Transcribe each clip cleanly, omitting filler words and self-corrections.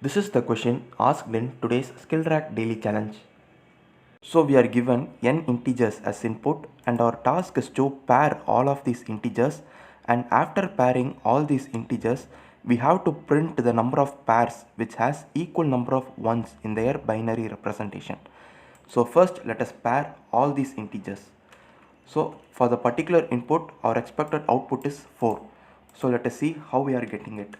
This is the question asked in today's skillrack daily challenge. So we are given n integers as input and our task is to pair all of these integers, and after pairing all these integers we have to print the number of pairs which has equal number of ones in their binary representation. So first let us pair all these integers. So for the particular input our expected output is 4. So let us see how we are getting it.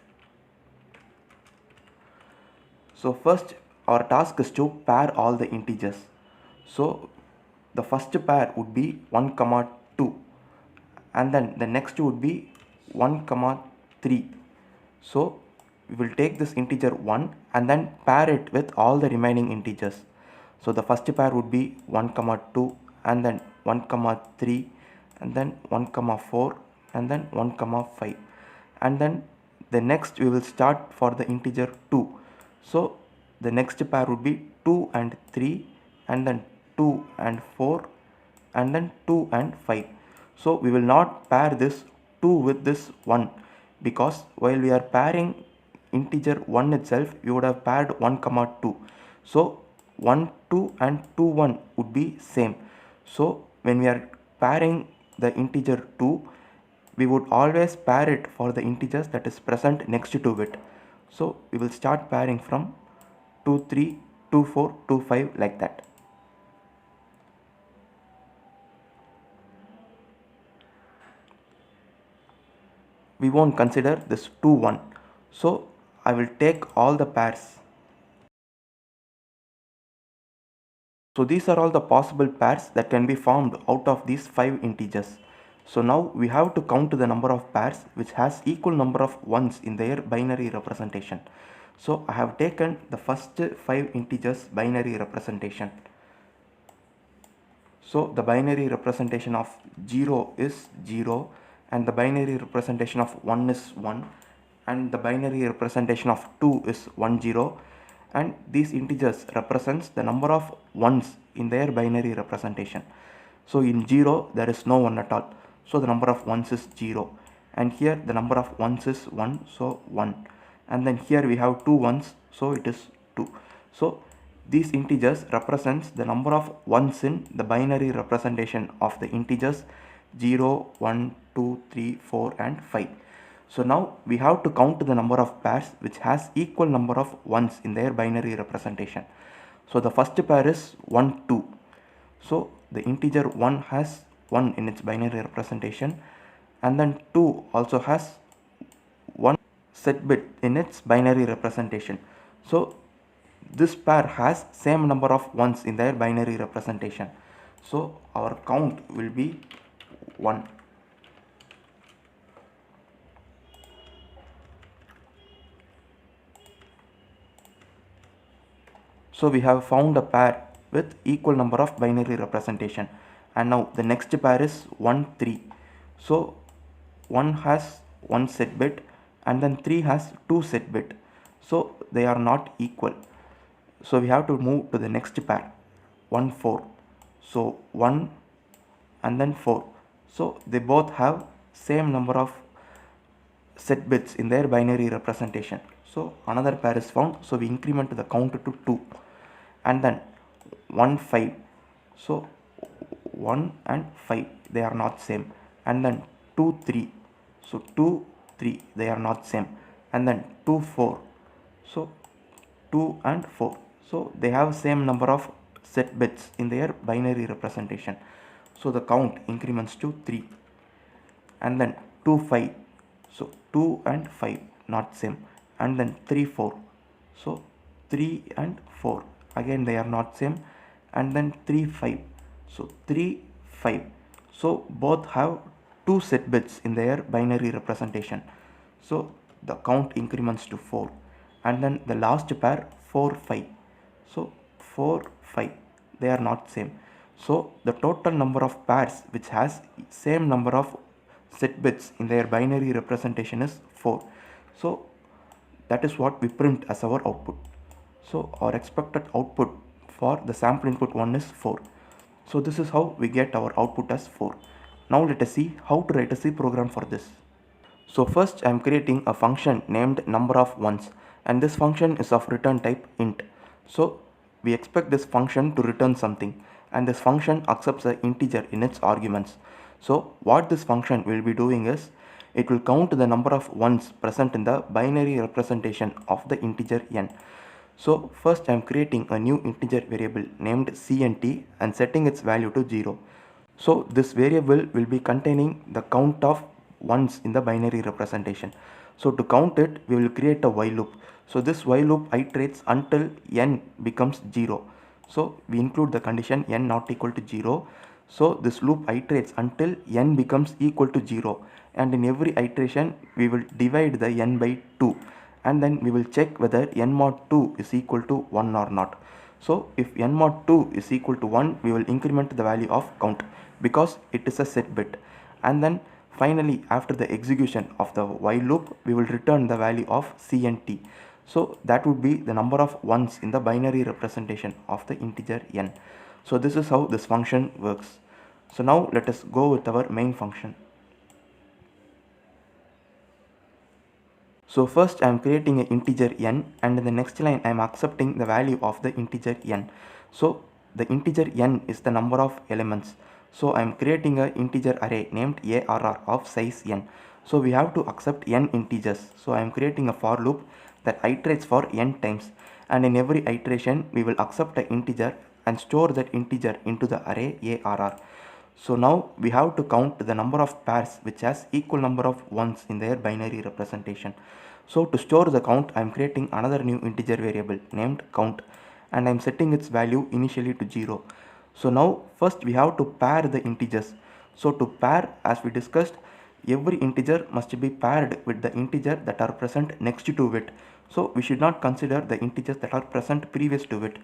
So first our task is to pair all the integers. So the first pair would be 1 comma 2, and then the next would be 1 comma 3. So we will take this integer 1 and then pair it with all the remaining integers. So the first pair would be 1 comma 2 and then 1 comma 3 and then 1 comma 4 and then 1 comma 5, and then the next we will start for the integer 2. So the next pair would be 2 and 3 and then 2 and 4 and then 2 and 5. So we will not pair this 2 with this 1, because while we are pairing integer 1 itself we would have paired 1 comma 2. So 1 2 and 2 1 would be same. So when we are pairing the integer 2 we would always pair it for the integers that is present next to it. So we will start pairing from 2 3 2 4 2 5 like that. We won't consider this 2 1. So I will take all the pairs. So these are all the possible pairs that can be formed out of these 5 integers. So now we have to count the number of pairs which has equal number of ones in their binary representation. So I have taken the first 5 integers binary representation. So the binary representation of 0 is 0, and the binary representation of 1 is 1, and the binary representation of 2 is 1 0, and these integers represents the number of ones in their binary representation. So in 0 there is no 1 at all, so the number of ones is 0, and here the number of ones is 1, so 1, and then here we have 2 ones, so it is 2. So these integers represents the number of ones in the binary representation of the integers 0, 1, 2, 3, 4 and 5. So now we have to count the number of pairs which has equal number of ones in their binary representation. So the first pair is 1 2. So the integer 1 has 1 in its binary representation, and then 2 also has 1 set bit in its binary representation. So this pair has same number of ones in their binary representation. So our count will be 1. So we have found a pair with equal number of binary representation, and now the next pair is 1 3. So 1 has 1 set bit and then 3 has 2 set bit, so they are not equal. So we have to move to the next pair 1 4. So 1 and then 4, so they both have same number of set bits in their binary representation. So another pair is found, so we increment the count to 2, and then 1 5. So 1 and 5 they are not same, and then 2 3. So 2 3 they are not same, and then 2 4. So 2 and 4, so they have same number of set bits in their binary representation. So the count increments to 3, and then 2 5. So 2 and 5 not same, and then 3 4. So 3 and 4 again they are not same, and then 3 5. So 3 5. So both have 2 set bits in their binary representation. So the count increments to 4, and then the last pair 4 5. So 4 5 they are not same. So the total number of pairs which has same number of set bits in their binary representation is 4. So that is what we print as our output. So our expected output for the sample input 1 is 4. So this is how we get our output as 4. Now let us see how to write a C program for this. So first I am creating a function named number of ones, and this function is of return type int. So we expect this function to return something, and this function accepts an integer in its arguments. So what this function will be doing is, it will count the number of ones present in the binary representation of the integer n. So first I am creating a new integer variable named cnt and setting its value to 0. So this variable will be containing the count of ones in the binary representation. So to count it, we will create a while loop. So this while loop iterates until n becomes 0. So we include the condition n not equal to 0. So this loop iterates until n becomes equal to 0, and in every iteration we will divide the n by 2, and then we will check whether n mod 2 is equal to 1 or not. So if n mod 2 is equal to 1, we will increment the value of count because it is a set bit, and then finally after the execution of the while loop we will return the value of cnt. So that would be the number of ones in the binary representation of the integer n. So this is how this function works. So now let us go with our main function. So first I am creating an integer n, and in the next line I am accepting the value of the integer n. So the integer n is the number of elements. So I am creating an integer array named arr of size n. So we have to accept n integers. So I am creating a for loop that iterates for n times, and in every iteration we will accept an integer and store that integer into the array arr. So now we have to count the number of pairs which has equal number of ones in their binary representation. So to store the count, I am creating another new integer variable named count, and I am setting its value initially to 0. So now first we have to pair the integers. So to pair, as we discussed, every integer must be paired with the integer that are present next to it. So we should not consider the integers that are present previous to it.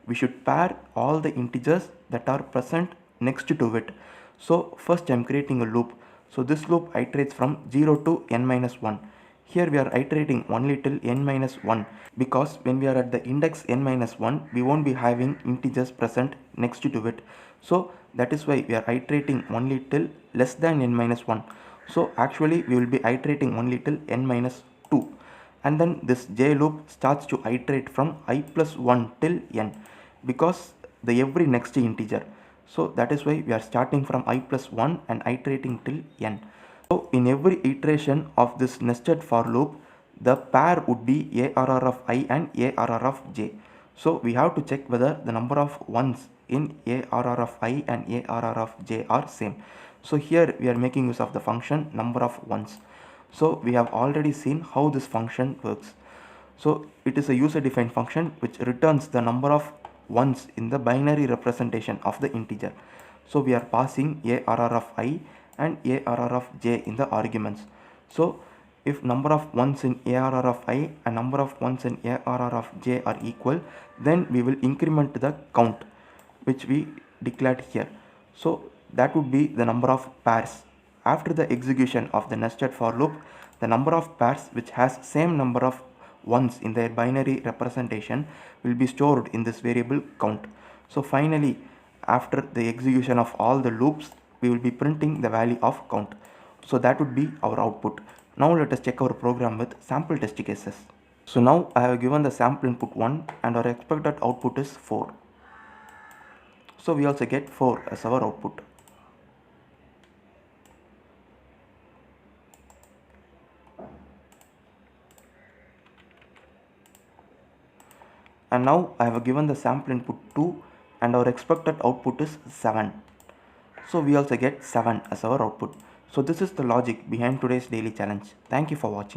We should pair all the integers that are present next to it. So first I am creating a loop. So this loop iterates from 0 to n minus 1. Here we are iterating only till n minus 1, because when we are at the index n minus 1, we won't be having integers present next to it. So that is why we are iterating only till less than n minus 1. So actually we will be iterating only till n minus 2. And then this j loop starts to iterate from I plus 1 till n, because the every next integer. So that is why we are starting from I plus 1 and iterating till n. So in every iteration of this nested for loop, the pair would be arr of I and arr of j. So we have to check whether the number of ones in arr of I and arr of j are same. So here we are making use of the function number of ones. So we have already seen how this function works. So it is a user defined function which returns the number of ones in the binary representation of the integer. So we are passing arr of I and arr of j in the arguments. So if number of ones in arr of I and number of ones in arr of j are equal, then we will increment the count which we declared here. So that would be the number of pairs. After the execution of the nested for loop, the number of pairs which has same number of ones in their binary representation will be stored in this variable count. So finally, after the execution of all the loops, we will be printing the value of count. So that would be our output. Now let us check our program with sample test cases. So now I have given the sample input 1 and our expected output is 4. So we also get 4 as our output. And now I have given the sample input 2 and our expected output is 7. So we also get 7 as our output. So this is the logic behind today's daily challenge. Thank you for watching.